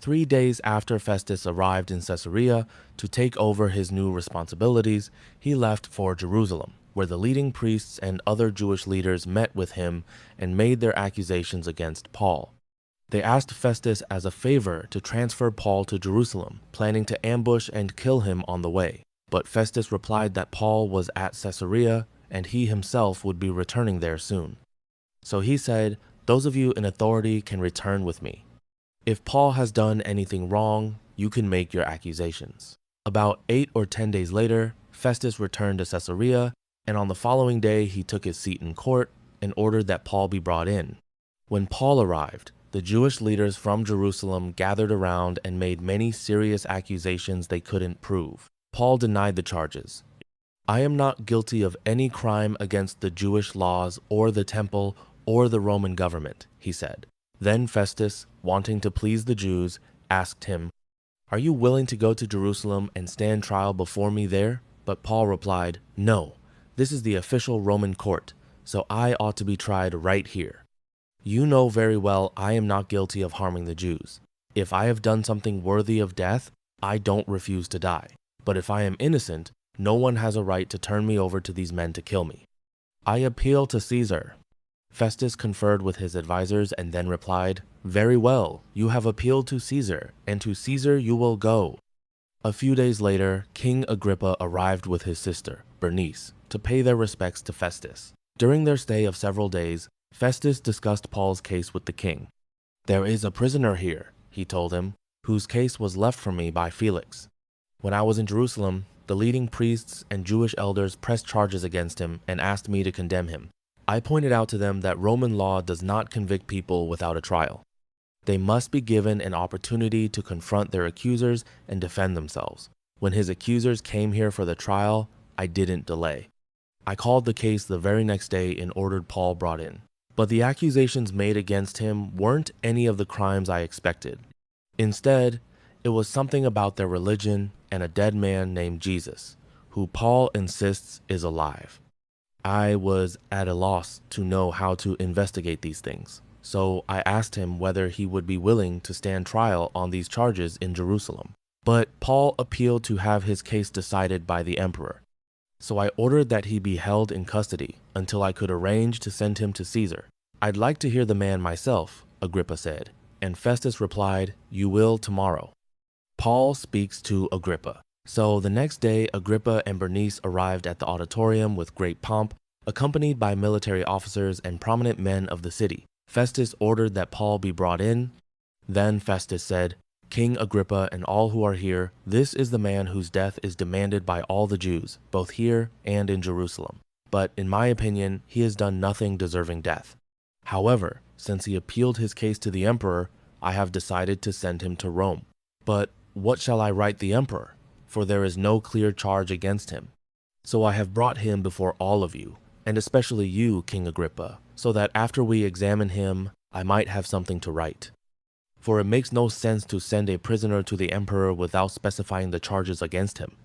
3 days after Festus arrived in Caesarea to take over his new responsibilities, he left for Jerusalem, where the leading priests and other Jewish leaders met with him and made their accusations against Paul. They asked Festus as a favor to transfer Paul to Jerusalem, planning to ambush and kill him on the way. But Festus replied that Paul was at Caesarea and he himself would be returning there soon. So he said, "Those of you in authority can return with me. If Paul has done anything wrong, you can make your accusations." About 8 or 10 days later, Festus returned to Caesarea, and on the following day he took his seat in court and ordered that Paul be brought in. When Paul arrived, the Jewish leaders from Jerusalem gathered around and made many serious accusations they couldn't prove. Paul denied the charges. "I am not guilty of any crime against the Jewish laws or the temple or the Roman government," he said. Then Festus, wanting to please the Jews, asked him, "Are you willing to go to Jerusalem and stand trial before me there?" But Paul replied, "No, this is the official Roman court, so I ought to be tried right here. You know very well I am not guilty of harming the Jews. If I have done something worthy of death, I don't refuse to die. But if I am innocent, no one has a right to turn me over to these men to kill me. I appeal to Caesar." Festus conferred with his advisors and then replied, "Very well, you have appealed to Caesar, and to Caesar you will go." A few days later, King Agrippa arrived with his sister, Bernice, to pay their respects to Festus. During their stay of several days, Festus discussed Paul's case with the king. "There is a prisoner here," he told him, "whose case was left for me by Felix. When I was in Jerusalem, the leading priests and Jewish elders pressed charges against him and asked me to condemn him. I pointed out to them that Roman law does not convict people without a trial. They must be given an opportunity to confront their accusers and defend themselves. When his accusers came here for the trial, I didn't delay. I called the case the very next day and ordered Paul brought in. But the accusations made against him weren't any of the crimes I expected. Instead, it was something about their religion and a dead man named Jesus, who Paul insists is alive. I was at a loss to know how to investigate these things, so I asked him whether he would be willing to stand trial on these charges in Jerusalem. But Paul appealed to have his case decided by the emperor. So I ordered that he be held in custody until I could arrange to send him to Caesar. "I'd like to hear the man myself," Agrippa said, and Festus replied, "You will tomorrow." Paul speaks to Agrippa. So the next day, Agrippa and Bernice arrived at the auditorium with great pomp, accompanied by military officers and prominent men of the city. Festus ordered that Paul be brought in. Then Festus said, "King Agrippa and all who are here, this is the man whose death is demanded by all the Jews, both here and in Jerusalem. But in my opinion, he has done nothing deserving death. However, since he appealed his case to the emperor, I have decided to send him to Rome. But what shall I write the emperor? For there is no clear charge against him. So I have brought him before all of you, and especially you, King Agrippa, so that after we examine him, I might have something to write. For it makes no sense to send a prisoner to the emperor without specifying the charges against him.